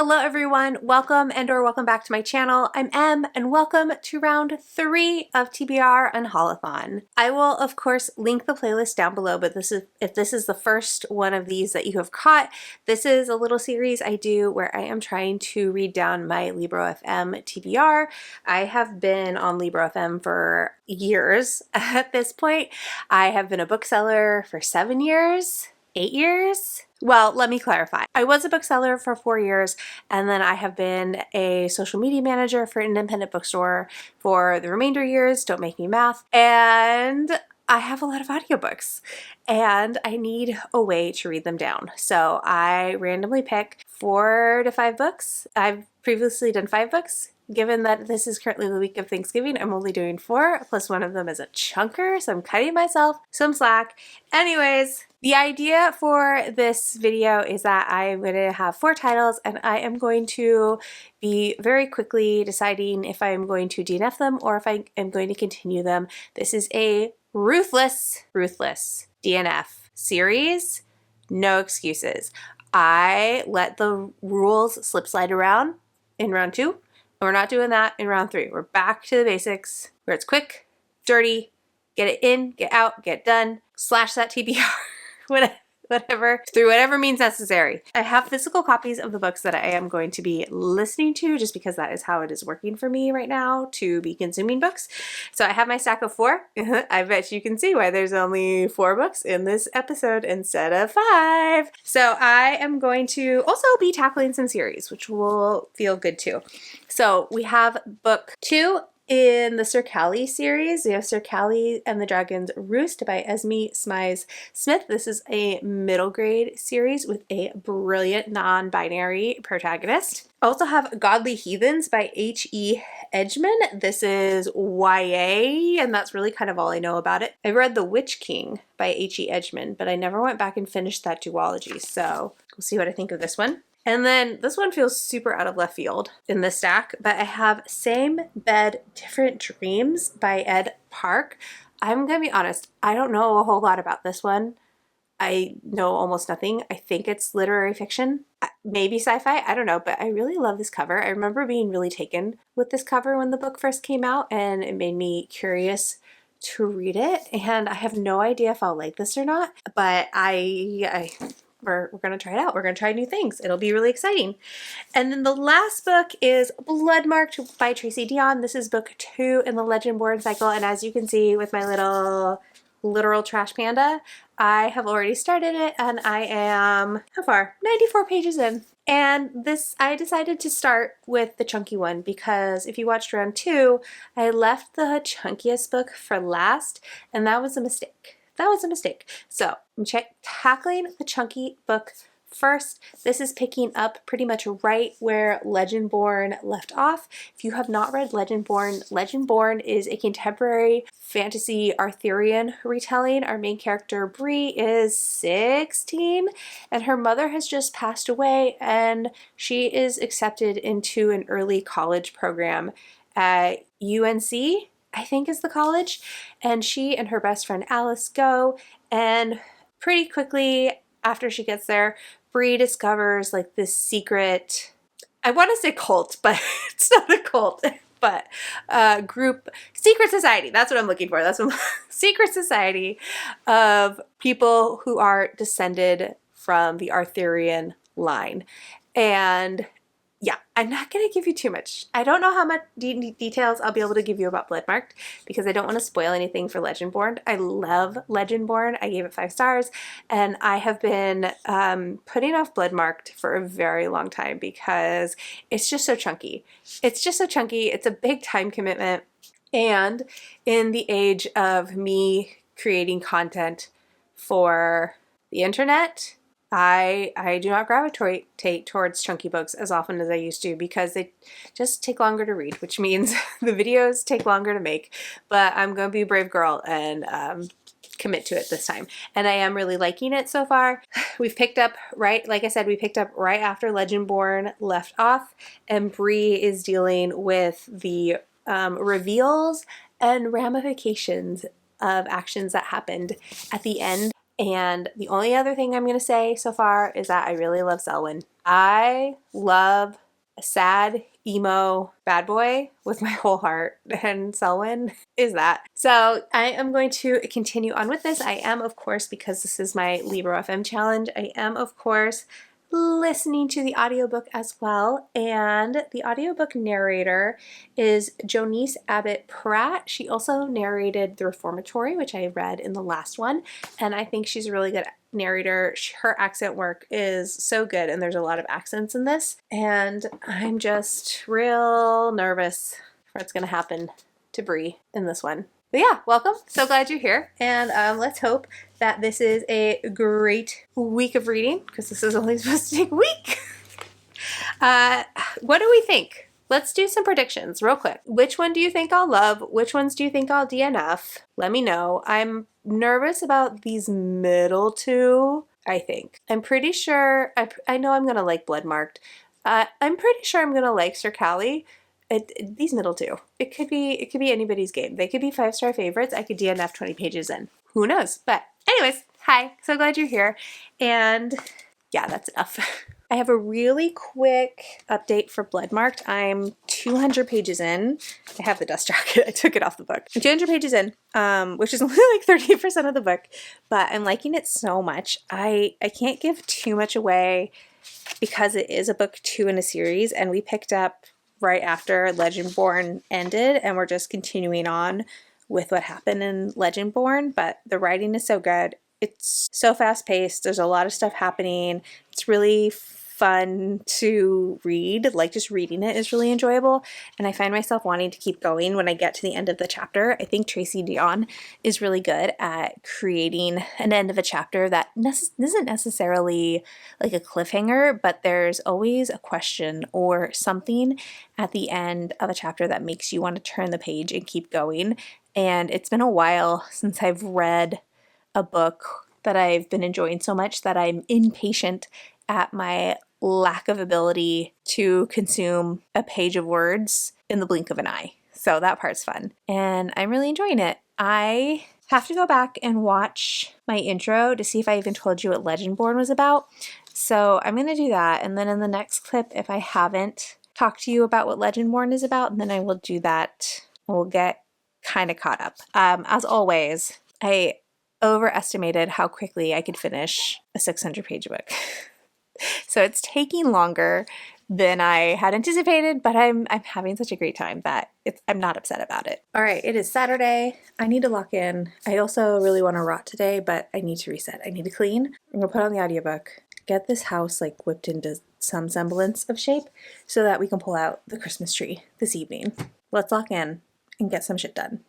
Hello everyone, welcome or welcome back to my channel. I'm Em and welcome to round 3 of TBR UNHAULATHON. I will of course link the playlist down below, but if this is the first one of these that you have caught, this is a little series I do where I am trying to read down my Libro.fm TBR. I have been on Libro.fm for years at this point. I have been a bookseller for 7 years, 8 years. Well, let me clarify. I was a bookseller for 4 years, and then I have been a social media manager for an independent bookstore for the remainder years. Don't make me math. And I have a lot of audiobooks, and I need a way to read them down. So I randomly pick 4 to 5 books. I've previously done 5 books. Given that this is currently the week of Thanksgiving, I'm only doing 4, plus one of them is a chunker, so I'm cutting myself some slack. Anyways, the idea for this video is that I'm going to have 4 titles, and I am going to be very quickly deciding if I'm going to DNF them or if I am going to continue them. This is a ruthless DNF series. No excuses. I let the rules slide around in round 2. And we're not doing that in round 3. We're back to the basics where it's quick, dirty, get it in, get out, get done, slash that TBR, whatever, through whatever means necessary. I have physical copies of the books that I am going to be listening to just because that is how it is working for me right now to be consuming books. So I have my stack of 4. I bet you can see why there's only 4 books in this episode instead of 5. So I am going to also be tackling some series, which will feel good too. So we have book 2 in the Sir Callie series. We have Sir Callie and the Dragon's Roost by Esme Smize Smith. This is a middle grade series with a brilliant non-binary protagonist. I also have Godly Heathens by H.E. Edgmon. This is YA, and that's really kind of all I know about it. I read The Witch King by H.E. Edgmon, but I never went back and finished that duology, so we'll see what I think of this one. And then this one feels super out of left field in this stack, but I have Same Bed, Different Dreams by Ed Park. I'm gonna be honest, I don't know a whole lot about this one. I know almost nothing. I think it's literary fiction, maybe sci-fi, I don't know, but I really love this cover. I remember being really taken with this cover when the book first came out, and it made me curious to read it, and I have no idea if I'll like this or not, but we're going to try it out. We're going to try new things. It'll be really exciting. And then the last book is Bloodmarked by Tracy Deonn. This is book 2 in the Legendborn cycle. And as you can see with my little literal trash panda, I have already started it, and I am, how far? 94 pages in. And this, I decided to start with the chunky one because if you watched round 2, I left the chunkiest book for last, and that was a mistake. That was a mistake. So I'm tackling the chunky book first. This is picking up pretty much right where Legendborn left off. If you have not read Legendborn, Legendborn is a contemporary fantasy Arthurian retelling. Our main character, Bree, is 16 and her mother has just passed away, and she is accepted into an early college program at UNC, I think is the college, and she and her best friend Alice go, and pretty quickly after she gets there, Bree discovers like this secret, I want to say cult, but it's not a cult, but group, secret society, that's what I'm looking for, secret society of people who are descended from the Arthurian line. And yeah, I'm not going to give you too much. I don't know how much details I'll be able to give you about Bloodmarked because I don't want to spoil anything for Legendborn. I love Legendborn. I gave it 5 stars, and I have been putting off Bloodmarked for a very long time because it's just so chunky. It's just so chunky. It's a big time commitment, and in the age of me creating content for the internet, I do not gravitate towards chunky books as often as I used to because they just take longer to read, which means the videos take longer to make, but I'm going to be a brave girl and commit to it this time. And I am really liking it so far. We've picked up like I said, we picked up right after Legendborn left off, and Bree is dealing with the reveals and ramifications of actions that happened at the end. And the only other thing I'm going to say so far is that I really love Selwyn. I love a sad, emo bad boy with my whole heart, and Selwyn is that. So I am going to continue on with this. I am, of course, because this is my Libro FM challenge, I am, of course, listening to the audiobook as well. And the audiobook narrator is Jonice Abbott Pratt. She also narrated The Reformatory, which I read in the last one, and I think she's a really good narrator. Her accent work is so good, and there's a lot of accents in this, and I'm just real nervous for what's going to happen to Bree in this one. But yeah, welcome. So glad you're here, and let's hope that this is a great week of reading, because this is only supposed to take a week. What do we think? Let's do some predictions real quick. Which one do you think I'll love? Which ones do you think I'll DNF? Let me know. I'm nervous about these middle two, I think. I'm pretty sure, I know I'm going to like Bloodmarked. I'm pretty sure I'm going to like Sir Callie. These middle two. It could be anybody's game. They could be 5-star favorites. I could DNF 20 pages in. Who knows? But anyways, hi. So glad you're here. And yeah, that's enough. I have a really quick update for Bloodmarked. I'm 200 pages in. I have the dust jacket. I took it off the book. I'm 200 pages in, which is only like 30% of the book, but I'm liking it so much. I can't give too much away because it is a book 2 in a series, and we picked up right after Legendborn ended, and we're just continuing on with what happened in Legendborn, but the writing is so good. It's so fast-paced. There's a lot of stuff happening. It's really fun to read. Like, just reading it is really enjoyable, and I find myself wanting to keep going when I get to the end of the chapter. I think Tracy Deonn is really good at creating an end of a chapter that isn't necessarily like a cliffhanger, but there's always a question or something at the end of a chapter that makes you want to turn the page and keep going. And it's been a while since I've read a book that I've been enjoying so much that I'm impatient at my lack of ability to consume a page of words in the blink of an eye. So that part's fun, and I'm really enjoying it. I have to go back and watch my intro to see if I even told you what Legendborn was about. So I'm going to do that, and then in the next clip, if I haven't talked to you about what Legendborn is about, then I will do that. We'll get kind of caught up. As always, I overestimated how quickly I could finish a 600-page book. So it's taking longer than I had anticipated, but I'm having such a great time that I'm not upset about it. All right, it is Saturday. I need to lock in. I also really want to rot today, but I need to reset. I need to clean. I'm gonna put on the audiobook, get this house like whipped into some semblance of shape so that we can pull out the Christmas tree this evening. Let's lock in and get some shit done.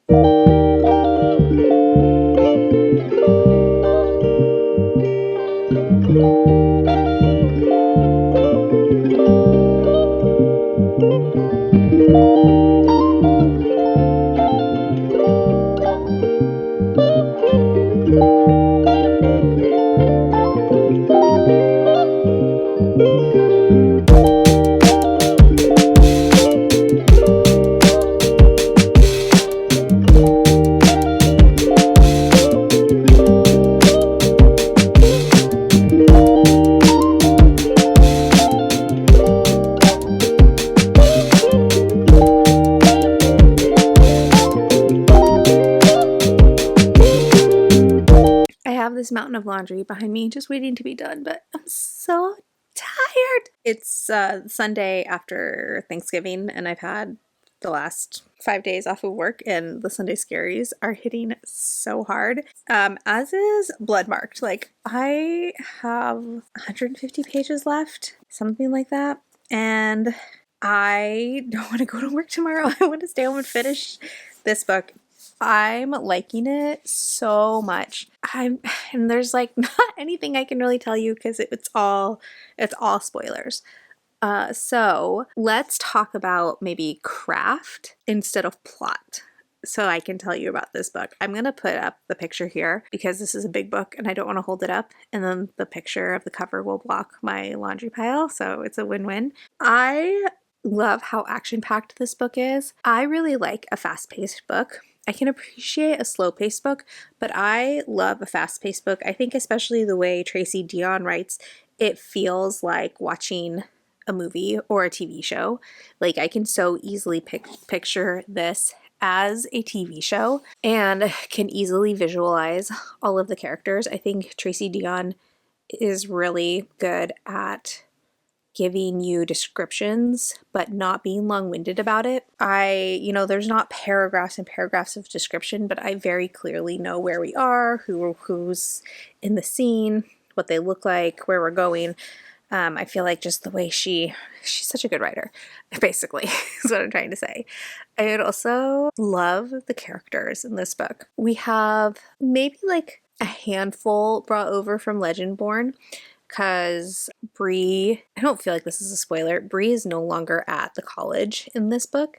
This mountain of laundry behind me just waiting to be done, but I'm so tired. It's Sunday after Thanksgiving, and I've had the last 5 days off of work, and the Sunday scaries are hitting so hard, as is Bloodmarked. Like, I have 150 pages left, something like that, and I don't want to go to work tomorrow. I want to stay home and finish this book. I'm liking it so much. And there's like not anything I can really tell you because it's all spoilers. So let's talk about maybe craft instead of plot, so I can tell you about this book. I'm gonna put up the picture here because this is a big book and I don't want to hold it up, and then the picture of the cover will block my laundry pile, so it's a win-win. I love how action-packed this book is. I really like a fast-paced book. I can appreciate a slow-paced book, but I love a fast-paced book. I think especially the way Tracy Deonn writes, it feels like watching a movie or a TV show. Like I can so easily picture this as a TV show and can easily visualize all of the characters. I think Tracy Deonn is really good at giving you descriptions but not being long-winded about it. There's not paragraphs and paragraphs of description, but I very clearly know where we are, who's in the scene, what they look like, where we're going. I feel like just the way she's such a good writer, basically, is what I'm trying to say. I would also love the characters in this book. We have maybe like a handful brought over from Legendborn, because Bree, I don't feel like this is a spoiler, Bree is no longer at the college in this book.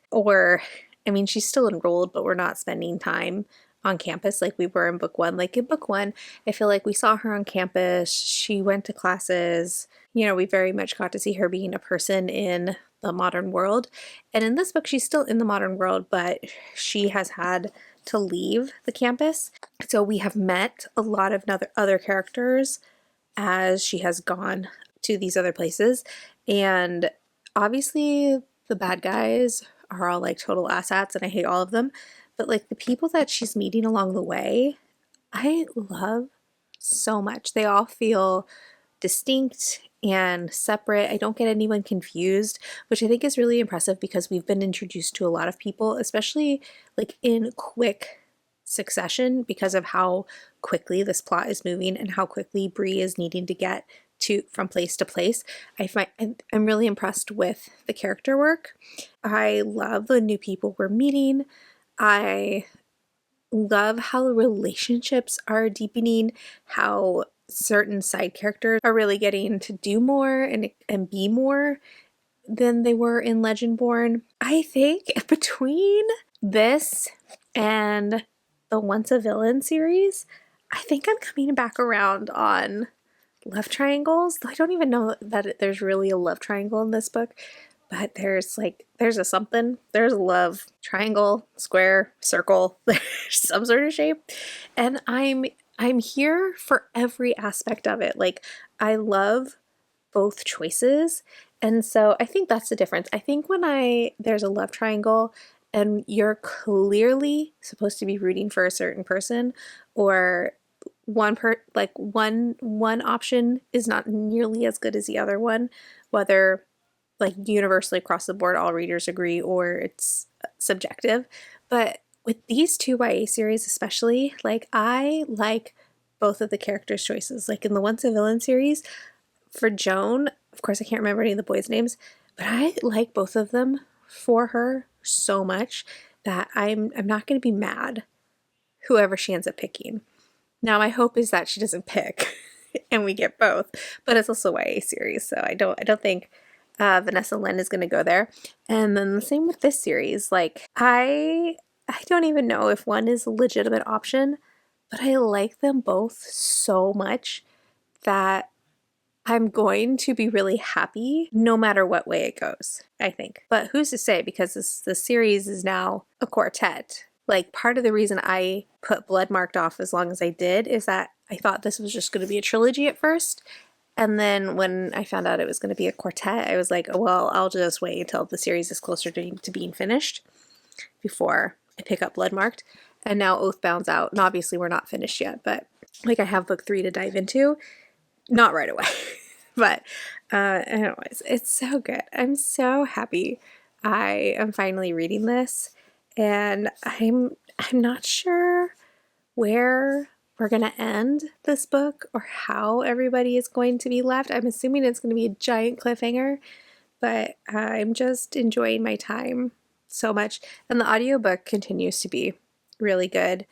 She's still enrolled, but we're not spending time on campus like we were in book one. Like in book one, I feel like we saw her on campus, she went to classes, we very much got to see her being a person in the modern world. And in this book, she's still in the modern world, but she has had to leave the campus. So we have met a lot of other characters as she has gone to these other places. And obviously the bad guys are all like total asshats and I hate all of them. But like the people that she's meeting along the way, I love so much. They all feel distinct and separate. I don't get anyone confused, which I think is really impressive because we've been introduced to a lot of people, especially like in quick succession, because of how quickly this plot is moving and how quickly Bree is needing to get from place to place. I'm really impressed with the character work. I love the new people we're meeting. I love how the relationships are deepening, how certain side characters are really getting to do more and be more than they were in Legendborn. I think between this and the Once a Villain series, I think I'm coming back around on love triangles. I don't even know that there's really a love triangle in this book, but there's a something. There's a love triangle, square, circle, there's some sort of shape. And I'm here for every aspect of it. Like I love both choices. And so I think that's the difference. I think when there's a love triangle and you're clearly supposed to be rooting for a certain person, or one option is not nearly as good as the other one, whether like universally across the board all readers agree or it's subjective. But with these two YA series especially, like I like both of the characters' choices. Like in the Once a Villain series, for Joan, of course I can't remember any of the boys' names, but I like both of them for her so much that I'm not going to be mad whoever she ends up picking. Now my hope is that she doesn't pick and we get both, but it's also a YA series, so I don't think Vanessa Lynn is going to go there. And then the same with this series. Like I don't even know if one is a legitimate option, but I like them both so much that I'm going to be really happy no matter what way it goes, I think. But who's to say, because the series is now a quartet. Like part of the reason I put Bloodmarked off as long as I did is that I thought this was just going to be a trilogy at first. And then when I found out it was going to be a quartet, I was like, oh, well, I'll just wait until the series is closer to being finished before I pick up Bloodmarked. And now Oathbound's out. And obviously we're not finished yet, but like I have book 3 to dive into. Not right away, but anyways, it's so good. I'm so happy I am finally reading this, and I'm not sure where we're going to end this book or how everybody is going to be left. I'm assuming it's going to be a giant cliffhanger, but I'm just enjoying my time so much, and the audiobook continues to be really good.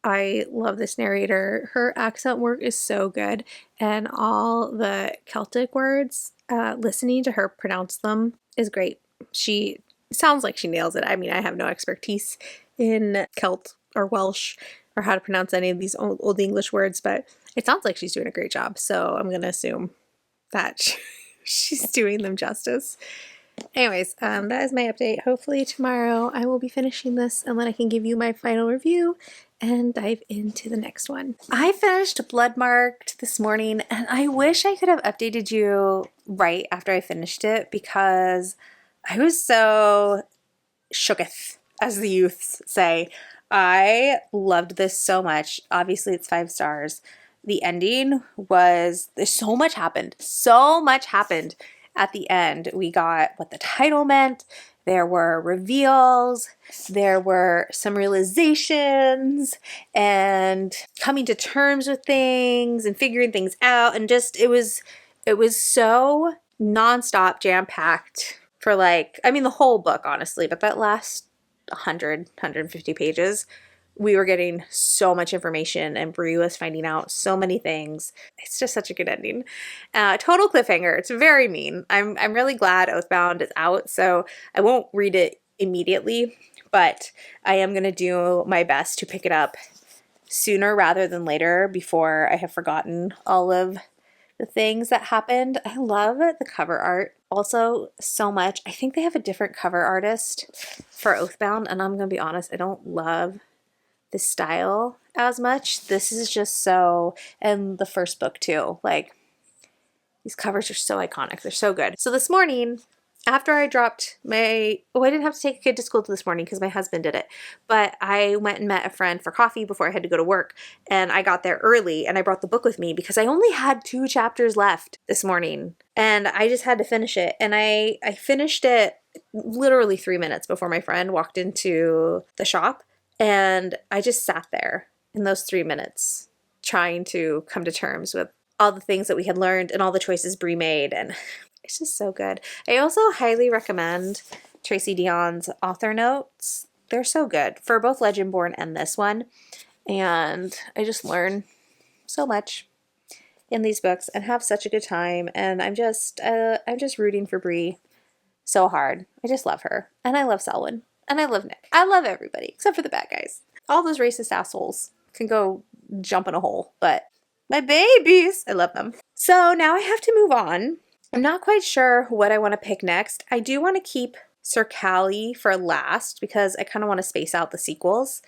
I love this narrator. Her accent work is so good, and all the Celtic words, listening to her pronounce them is great. She sounds like she nails it. I mean, I have no expertise in Celt or Welsh or how to pronounce any of these old English words, but it sounds like she's doing a great job, so I'm going to assume that she's doing them justice. Anyways, that is my update. Hopefully tomorrow I will be finishing this and then I can give you my final review and dive into the next one. I finished Bloodmarked this morning and I wish I could have updated you right after I finished it because I was so shooketh, as the youths say. I loved this so much. Obviously, it's 5 stars. The ending was, so much happened. So much happened at the end. We got what the title meant. There were reveals. There were some realizations and coming to terms with things and figuring things out. And just, it was so nonstop, jam-packed for like, I mean, the whole book, honestly, but that last 150 pages, we were getting so much information and Bree was finding out so many things. It's just such a good ending. Total cliffhanger. It's very mean. I'm really glad Oathbound is out, so I won't read it immediately, but I am going to do my best to pick it up sooner rather than later before I have forgotten all of the things that happened. I love the cover art also so much. I think they have a different cover artist for Oathbound, and I'm going to be honest, I don't love the style as much. This is just so, and the first book too, like these covers are so iconic. They're so good. So this morning, after I dropped my, I didn't have to take a kid to school this morning because my husband did it, but I went and met a friend for coffee before I had to go to work, and I got there early and I brought the book with me because I only had 2 chapters left this morning and I just had to finish it. And I finished it literally 3 minutes before my friend walked into the shop, and I just sat there in those 3 minutes trying to come to terms with all the things that we had learned and all the choices Bree made, and it's just so good. I also highly recommend Tracy Deonn's author notes. They're so good for both Legendborn and this one, and I just learn so much in these books and have such a good time, and I'm just rooting for Bree so hard. I just love her, and I love Selwyn. And I love Nick. I love everybody except for the bad guys. All those racist assholes can go jump in a hole, but my babies, I love them. So now I have to move on. I'm not quite sure what I want to pick next. I do want to keep Sir Callie for last because I kind of want to space out the sequels.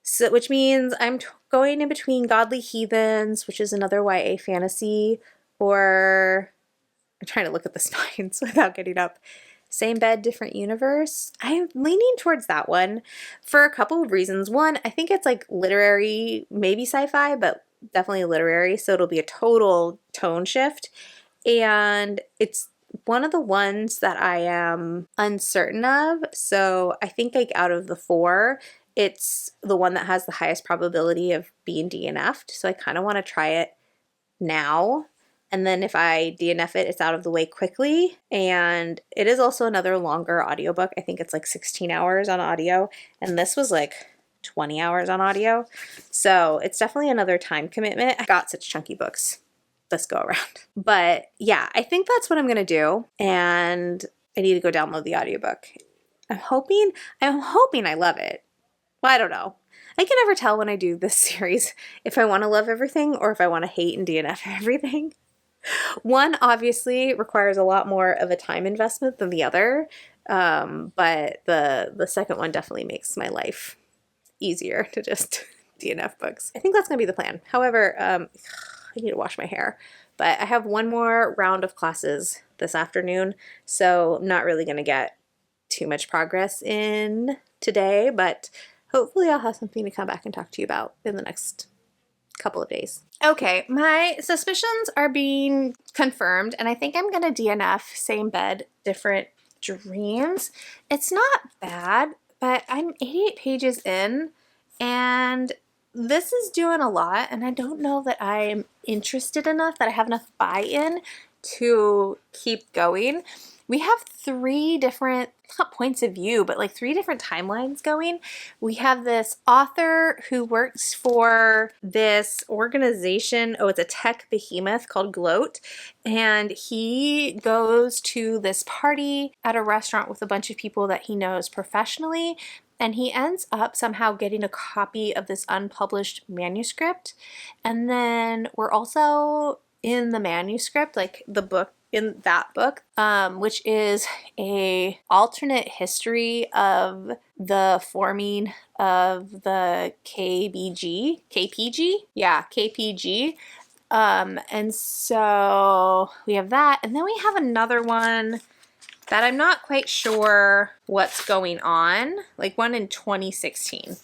So, which means I'm going in between Godly Heathens, which is another YA fantasy, or I'm trying to look at the spines without getting up. Same Bed, Different Universe. I'm leaning towards that one for a couple of reasons. One, I think it's like literary, maybe sci-fi, but definitely literary, so it'll be a total tone shift. And it's one of the ones that I am uncertain of, so I think like out of the 4, it's the one that has the highest probability of being DNF'd, so I kind of want to try it now. And then if I DNF it, it's out of the way quickly. And it is also another longer audiobook. I think it's like 16 hours on audio. And this was like 20 hours on audio. So it's definitely another time commitment. I got such chunky books this go around. But yeah, I think that's what I'm going to do. And I need to go download the audiobook. I'm hoping I love it. Well, I don't know. I can never tell when I do this series if I want to love everything or if I want to hate and DNF everything. One obviously requires a lot more of a time investment than the other, but the second one definitely makes my life easier to just DNF books. I think that's going to be the plan. However, I need to wash my hair, but I have one more round of classes this afternoon, so I'm not really going to get too much progress in today, but hopefully I'll have something to come back and talk to you about in the next couple of days. Okay, my suspicions are being confirmed, and I think I'm gonna DNF Same Bed, Different Dreams. It's not bad, but I'm 88 pages in, and this is doing a lot, and I don't know that I'm interested enough, that I have enough buy-in to keep going. We have 3 different, not points of view, but like 3 different timelines going. We have this author who works for this organization. Oh, it's a tech behemoth called Gloat. And he goes to this party at a restaurant with a bunch of people that he knows professionally. And he ends up somehow getting a copy of this unpublished manuscript. And then we're also in the manuscript, like the book in that book, which is a alternate history of the forming of the KPG? Yeah, KPG. And so we have that, and then we have another one that I'm not quite sure what's going on, like one in 2016,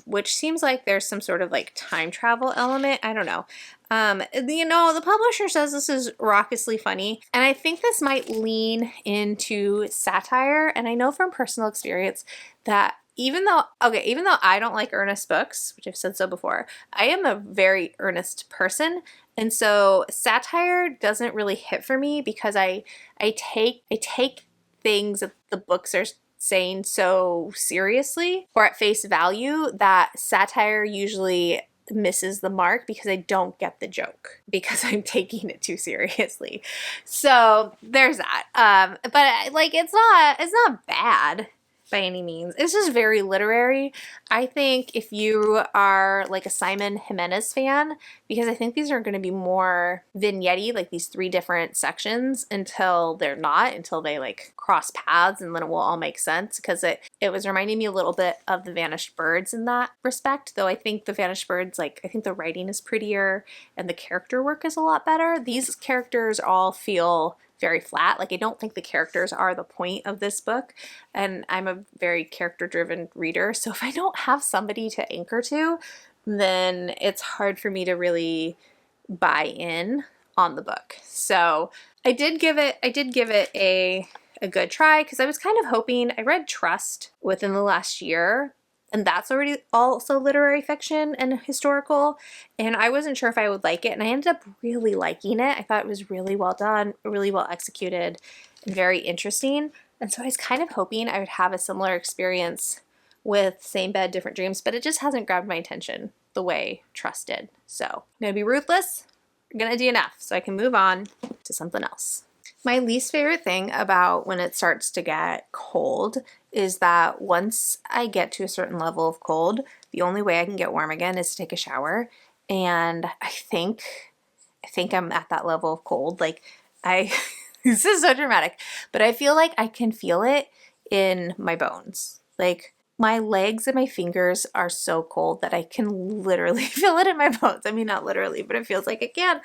which seems like there's some sort of like time travel element. I don't know. You know, the publisher says this is raucously funny, and I think this might lean into satire. And I know from personal experience that even though I don't like earnest books, which I've said so before, I am a very earnest person. And so satire doesn't really hit for me because I take things that the books are saying so seriously or at face value that satire usually misses the mark because I don't get the joke because I'm taking it too seriously. So there's that. But like it's not bad by any means. It's just very literary. I think if you are like a Simon Jimenez fan, because I think these are going to be more vignette-y, like these 3 different sections until they're not, until they like cross paths, and then it will all make sense, because it was reminding me a little bit of The Vanished Birds in that respect, though I think The Vanished Birds, like I think the writing is prettier and the character work is a lot better. These characters all feel very flat. Like I don't think the characters are the point of this book, and I'm a very character-driven reader, so if I don't have somebody to anchor to, then it's hard for me to really buy in on the book. So I did give it a good try, because I was kind of hoping, I read Trust within the last year, and that's already also literary fiction and historical, and I wasn't sure if I would like it, and I ended up really liking it. I thought it was really well done, really well executed, and very interesting, and so I was kind of hoping I would have a similar experience with Same Bed, Different Dreams, but it just hasn't grabbed my attention the way Trust did. So I'm gonna be ruthless, I'm gonna DNF so I can move on to something else. My least favorite thing about when it starts to get cold is that once I get to a certain level of cold, the only way I can get warm again is to take a shower. And I think I'm at that level of cold. Like this is so dramatic, but I feel like I can feel it in my bones. Like my legs and my fingers are so cold that I can literally feel it in my bones. I mean, not literally, but it feels like it can.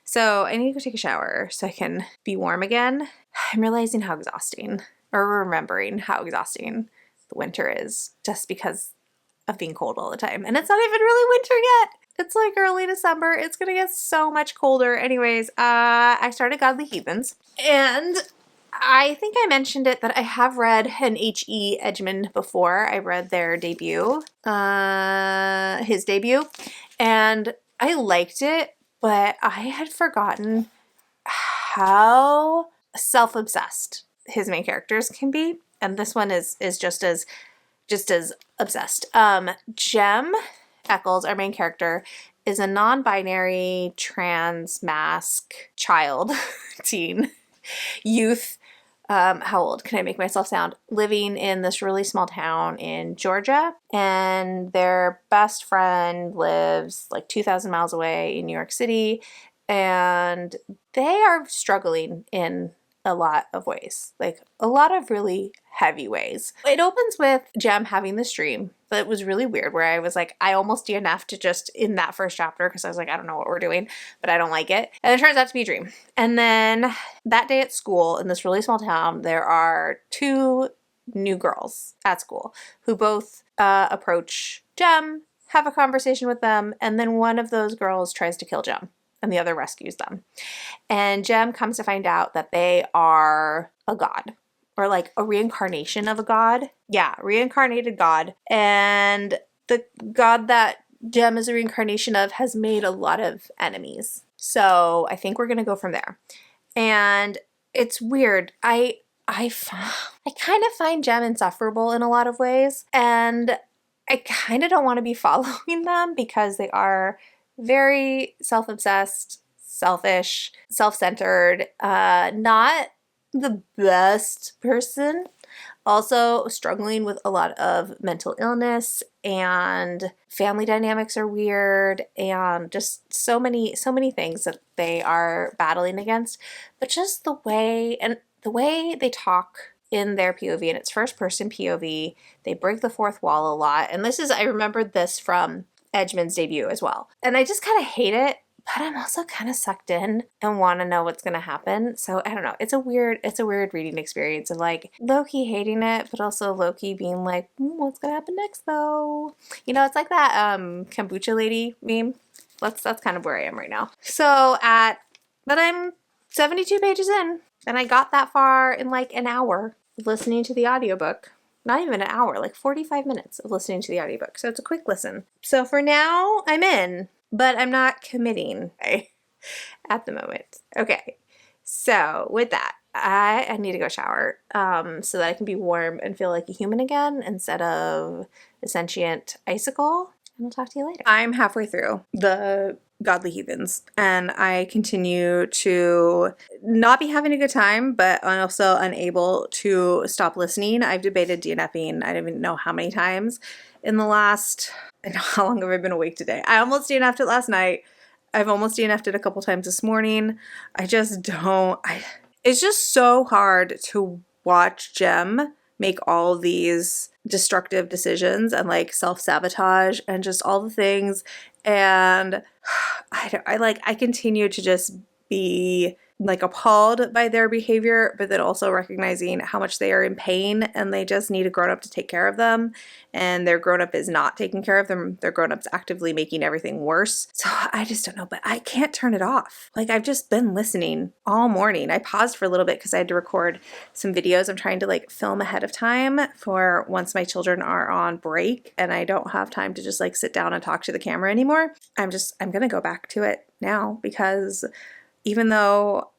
So I need to go take a shower so I can be warm again. I'm realizing how exhausting, or remembering how exhausting the winter is just because of being cold all the time. And it's not even really winter yet. It's like early December. It's gonna get so much colder. Anyways, I started Godly Heathens, and I think I mentioned it that I have read an H.E. Edgmon before. I read their debut, his debut, and I liked it, but I had forgotten how self-obsessed his main characters can be, and this one is just as obsessed. Jem Eccles, our main character, is a non-binary trans mask child, teen, youth. How old can I make myself sound? Living in this really small town in Georgia, and their best friend lives like 2,000 miles away in New York City, and they are struggling in a lot of ways, like a lot of really heavy ways. It opens with Jem having this dream that was really weird, where I was like, I almost DNF'd just in that first chapter because I was like, I don't know what we're doing, but I don't like it. And it turns out to be a dream. And then that day at school in this really small town, there are 2 new girls at school who both approach Jem, have a conversation with them, and then one of those girls tries to kill Jem, and the other rescues them. And Jem comes to find out that they are a god, or like a reincarnation of a god. Yeah, reincarnated god. And the god that Jem is a reincarnation of has made a lot of enemies. So I think we're gonna go from there. And it's weird. I kind of find Jem insufferable in a lot of ways, and I kind of don't want to be following them because they are very self-obsessed, selfish, self-centered, not the best person. Also struggling with a lot of mental illness, and family dynamics are weird, and just so many things that they are battling against. But just the way they talk in their POV, and it's first person POV, they break the fourth wall a lot. And I remembered this from Edgmon's debut as well. And I just kind of hate it, but I'm also kind of sucked in and want to know what's going to happen. So I don't know. It's a weird reading experience of like low-key hating it, but also low-key being like, what's going to happen next though? You know, it's like that kombucha lady meme. That's kind of where I am right now. But I'm 72 pages in, and I got that far in like an hour of listening to the audiobook. Not even an hour, like 45 minutes of listening to the audiobook. So it's a quick listen. So for now, I'm in, but I'm not committing at the moment. Okay, so with that, I need to go shower so that I can be warm and feel like a human again instead of a sentient icicle. And I'll talk to you later. I'm halfway through the Godly Heathens, and I continue to not be having a good time, but I'm also unable to stop listening. I've debated DNFing, I don't even know how many times in the last, how long have I been awake today? I almost DNF'd it last night. I've almost DNF'd it a couple times this morning. I just don't, it's just so hard to watch Jem make all these destructive decisions and like self-sabotage and just all the things. And I continue to just be like appalled by their behavior, but then also recognizing how much they are in pain and they just need a grown-up to take care of them, and their grown-up is not taking care of them. Their grown-up's actively making everything worse. So I just don't know, but I can't turn it off. Like, I've just been listening all morning. I paused for a little bit because I had to record some videos. I'm trying to like film ahead of time for once my children are on break and I don't have time to just like sit down and talk to the camera anymore. I'm gonna go back to it now, because even though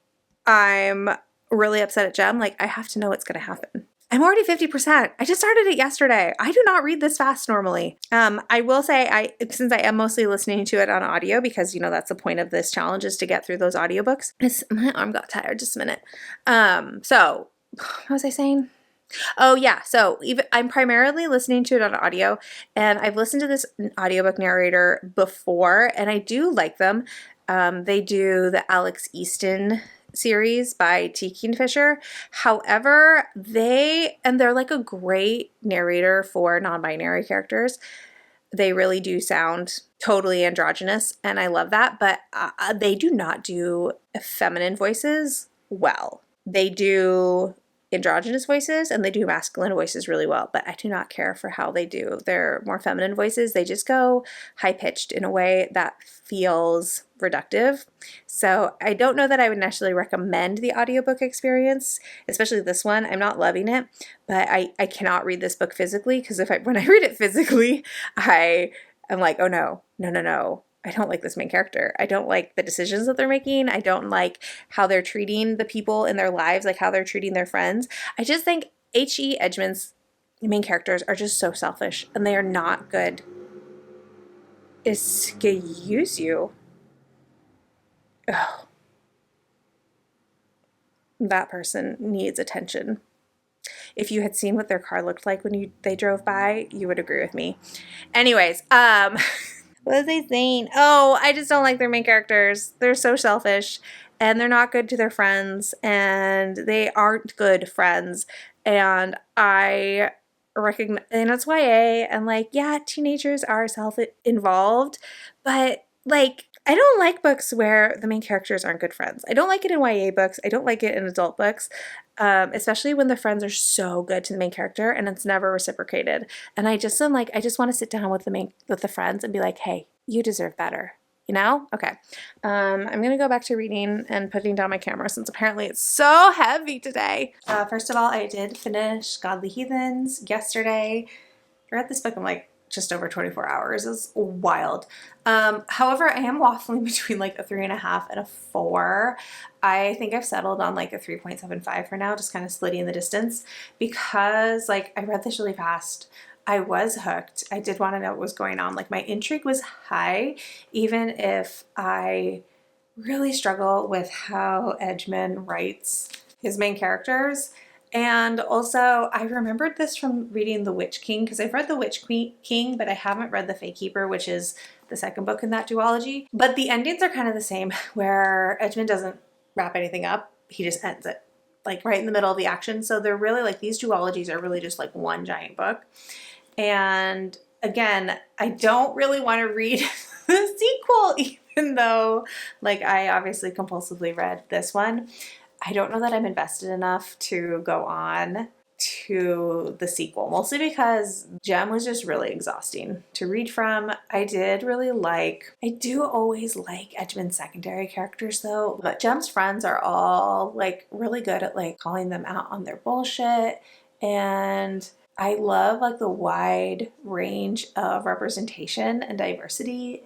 I'm really upset at Jem, like, I have to know what's going to happen. I'm already 50%. I just started it yesterday. I do not read this fast normally. I will say, since I am mostly listening to it on audio, because, you know, that's the point of this challenge, is to get through those audiobooks. My arm got tired. Just a minute. So what was I saying? Oh yeah, so I'm primarily listening to it on audio, and I've listened to this audiobook narrator before, and I do like them. They do the Alex Easton series by T. Kingfisher. However, they're like a great narrator for non-binary characters. They really do sound totally androgynous, and I love that, but they do not do feminine voices well. They do androgynous voices and they do masculine voices really well, but I do not care for how they do their more feminine voices. They just go high-pitched in a way that feels reductive. So I don't know that I would necessarily recommend the audiobook experience, especially this one. I'm not loving it, but I cannot read this book physically, because when I read it physically, I'm like, oh no. I don't like this main character. I don't like the decisions that they're making. I don't like how they're treating the people in their lives, like how they're treating their friends. I just think H.E. Edgmon's main characters are just so selfish, and they are not good. Excuse you. Oh. That person needs attention. If you had seen what their car looked like when they drove by, you would agree with me. Anyways, what was I saying? Oh, I just don't like their main characters. They're so selfish, and they're not good to their friends, and they aren't good friends. And I recognize, and it's YA, and like, yeah, teenagers are self-involved, but like, I don't like books where the main characters aren't good friends. I don't like it in YA books. I don't like it in adult books, especially when the friends are so good to the main character and it's never reciprocated. And I just am like, I just want to sit down with the friends and be like, hey, you deserve better. You know? Okay. I'm going to go back to reading and putting down my camera, since apparently it's so heavy today. First of all, I did finish Godly Heathens yesterday. I read this book in like just over 24 hours. It's wild. However, I am waffling between like a 3.5 and a 4. I think I've settled on like a 3.75 for now, just kind of splitting the distance, because like I read this really fast. I was hooked. I did want to know what was going on. Like, my intrigue was high, even if I really struggle with how Edgmon writes his main characters. And also, I remembered this from reading The Witch King, because I've read The Witch King, but I haven't read The Fake Keeper, which is the second book in that duology. But the endings are kind of the same, where Edgmon doesn't wrap anything up. He just ends it, like right in the middle of the action. So they're really like, these duologies are really just like one giant book. And again, I don't really want to read the sequel, even though like I obviously compulsively read this one. I don't know that I'm invested enough to go on to the sequel, mostly because Gem was just really exhausting to read from. I do always like Edgmon's secondary characters though, but Gem's friends are all like really good at like calling them out on their bullshit. And I love like the wide range of representation and diversity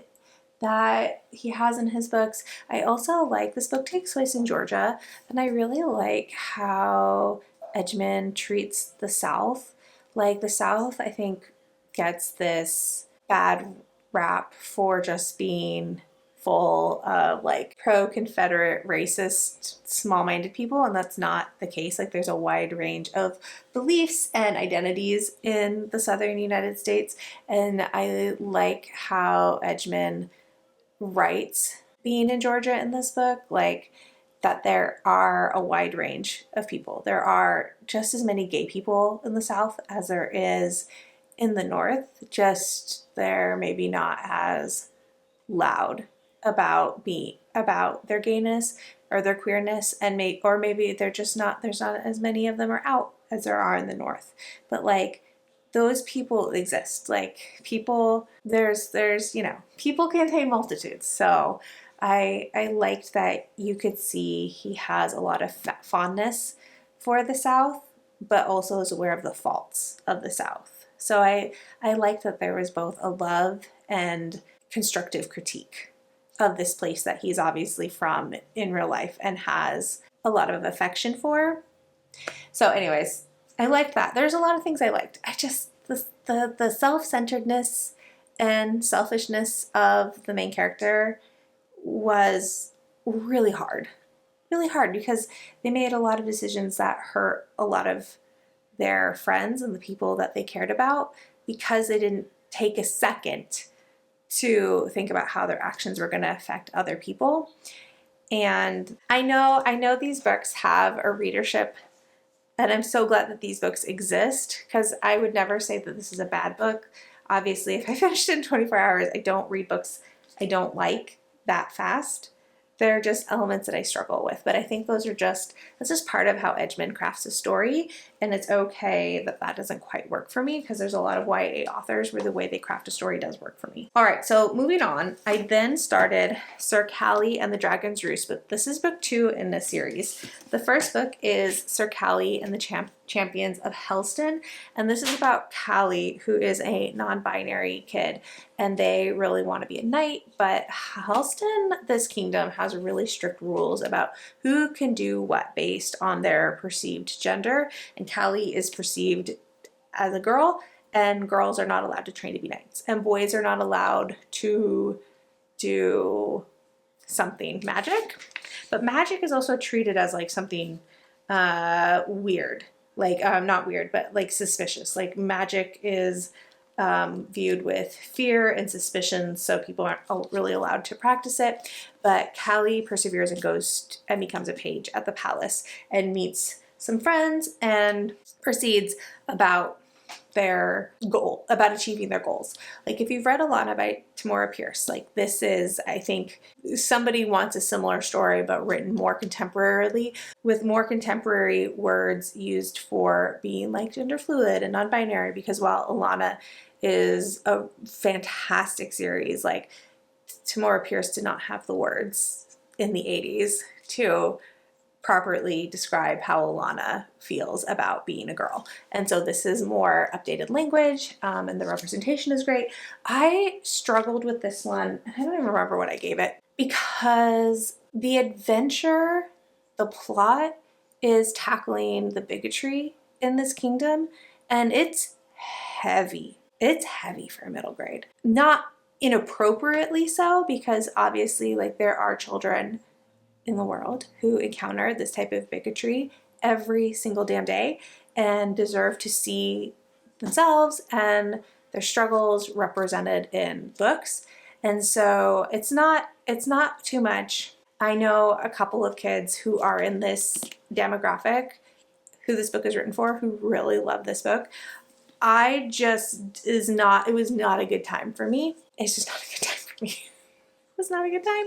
that he has in his books. I also like, this book takes place in Georgia, and I really like how Edgmon treats the South. Like the South, I think, gets this bad rap for just being full of like pro-Confederate, racist, small-minded people, and that's not the case. Like there's a wide range of beliefs and identities in the Southern United States, and I like how Edgmon writes being in Georgia in this book, like that there are a wide range of people. There are just as many gay people in the South as there is in the North, just they're maybe not as loud about their gayness or their queerness, and maybe they're just not, there's not as many of them are out as there are in the North. But like those people exist. Like people, there's you know, people contain multitudes. So I liked that you could see he has a lot of fondness for the South, but also is aware of the faults of the South. So I liked that there was both a love and constructive critique of this place that he's obviously from in real life and has a lot of affection for. So anyways, I liked that. There's a lot of things I liked. I just, the self-centeredness and selfishness of the main character was really hard because they made a lot of decisions that hurt a lot of their friends and the people that they cared about, because they didn't take a second to think about how their actions were going to affect other people. And I know these books have a readership, and I'm so glad that these books exist, because I would never say that this is a bad book. Obviously, if I finished it in 24 hours, I don't read books I don't like that fast. They're just elements that I struggle with, but I think that's just part of how Edgmon crafts a story, and it's okay that that doesn't quite work for me, because there's a lot of YA authors where the way they craft a story does work for me. All right, so moving on, I then started Sir Callie and the Dragon's Roost, but this is book 2 in this series. The first book is Sir Callie and the Champions of Helston, and this is about Callie, who is a non-binary kid, and they really want to be a knight, but Helston, this kingdom, has really strict rules about who can do what based on their perceived gender, and Callie is perceived as a girl, and girls are not allowed to train to be knights, and boys are not allowed to do something magic, but magic is also treated as like something weird, like not weird, but like suspicious. Like magic is viewed with fear and suspicion, so people aren't really allowed to practice it. But Callie perseveres and goes and becomes a page at the palace and meets some friends and proceeds about their goal, about achieving their goals. Like if you've read Alana by Tamora Pierce, like this is, I think, somebody wants a similar story but written more contemporarily, with more contemporary words used for being like gender fluid and non-binary, because while Alana is a fantastic series, like Tamora Pierce did not have the words in the 80s to properly describe how Alana feels about being a girl. And so this is more updated language, and the representation is great. I struggled with this one. I don't even remember what I gave it, because the adventure, the plot is tackling the bigotry in this kingdom, and it's heavy. It's heavy for a middle grade. Not inappropriately so, because obviously like there are children in the world who encounter this type of bigotry, every single damn day and deserve to see themselves and their struggles represented in books. And so it's not too much. I know a couple of kids who are in this demographic who this book is written for, who really love this book. It was not a good time for me. It's just not a good time for me. It was not a good time.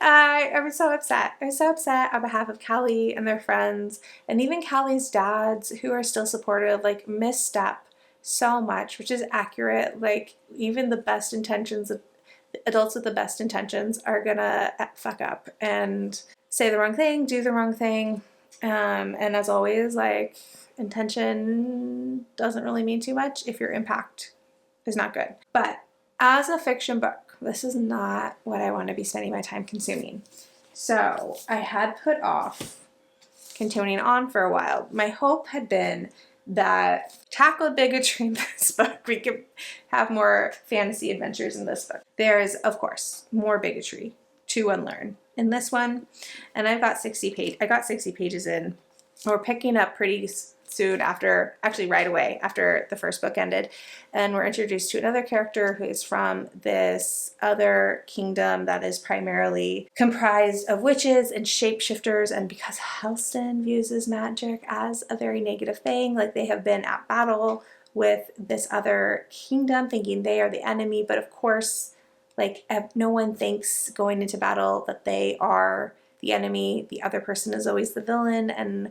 I was so upset. I was so upset on behalf of Callie and their friends, and even Callie's dads, who are still supportive, like misstep so much, which is accurate. Like, even the best intentions of adults with the best intentions are gonna fuck up and say the wrong thing, do the wrong thing. And as always, like, intention doesn't really mean too much if your impact is not good. But as a fiction book, this is not what I want to be spending my time consuming. So I had put off continuing on for a while. My hope had been that tackle bigotry in this book, we could have more fantasy adventures in this book. There's, of course, more bigotry to unlearn in this one, and I got 60 pages in. We're picking up pretty soon after, actually right away after the first book ended, and we're introduced to another character who is from this other kingdom that is primarily comprised of witches and shapeshifters. And because Helston views magic as a very negative thing, like, they have been at battle with this other kingdom thinking they are the enemy, but of course, like, no one thinks going into battle that they are the enemy. The other person is always the villain, and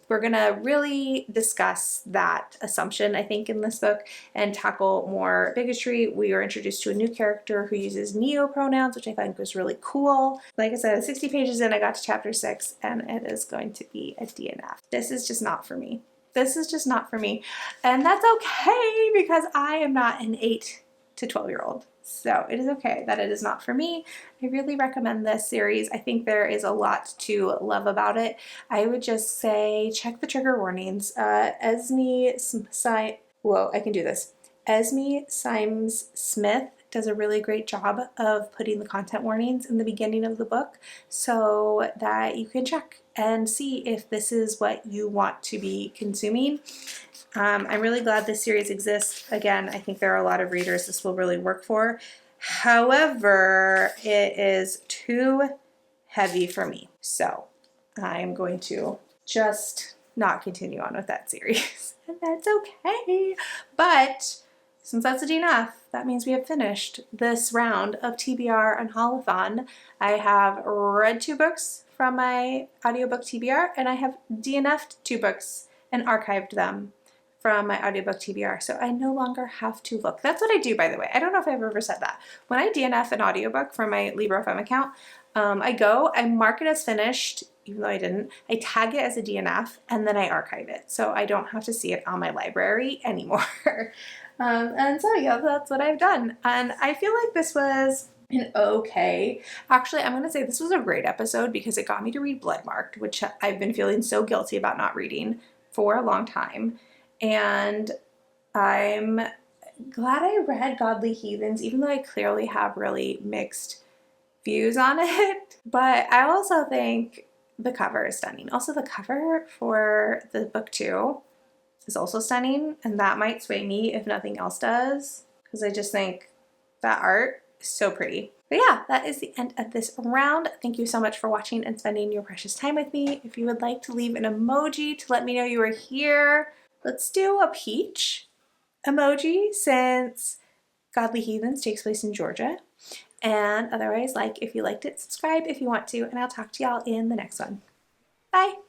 we're gonna really discuss that assumption, I think, in this book and tackle more bigotry. We are introduced to a new character who uses neo-pronouns, which I think was really cool. Like I said, 60 pages in, I got to chapter 6, and it is going to be a DNF. This is just not for me. This is just not for me. And that's okay, because I am not an 8 to 12-year-old. So it is okay that it is not for me. I really recommend this series. I think there is a lot to love about it. I would just say check the trigger warnings. Esme Symes Smith does a really great job of putting the content warnings in the beginning of the book so that you can check and see if this is what you want to be consuming. I'm really glad this series exists. Again, I think there are a lot of readers this will really work for. However, it is too heavy for me. So I'm going to just not continue on with that series. And that's okay. But since that's enough, that means we have finished this round of TBR UNHAULATHON. I have read 2 books from my audiobook TBR, and I have DNF'd 2 books and archived them from my audiobook TBR, so I no longer have to look. That's what I do, by the way. I don't know if I've ever said that. When I DNF an audiobook from my Libro.fm account, I mark it as finished, even though I didn't. I tag it as a DNF, and then I archive it, so I don't have to see it on my library anymore. And so yeah, that's what I've done. And I feel like this was actually, I'm going to say this was a great episode because it got me to read Bloodmarked, which I've been feeling so guilty about not reading for a long time. And I'm glad I read Godly Heathens, even though I clearly have really mixed views on it. But I also think the cover is stunning. Also, the cover for the book 2 is also stunning, and that might sway me if nothing else does, because I just think that art is so pretty. But yeah, that is the end of this round. Thank you so much for watching and spending your precious time with me. If you would like to leave an emoji to let me know you are here, let's do a peach emoji since Godly Heathens takes place in Georgia. And otherwise, like if you liked it, subscribe if you want to, and I'll talk to y'all in the next one. Bye!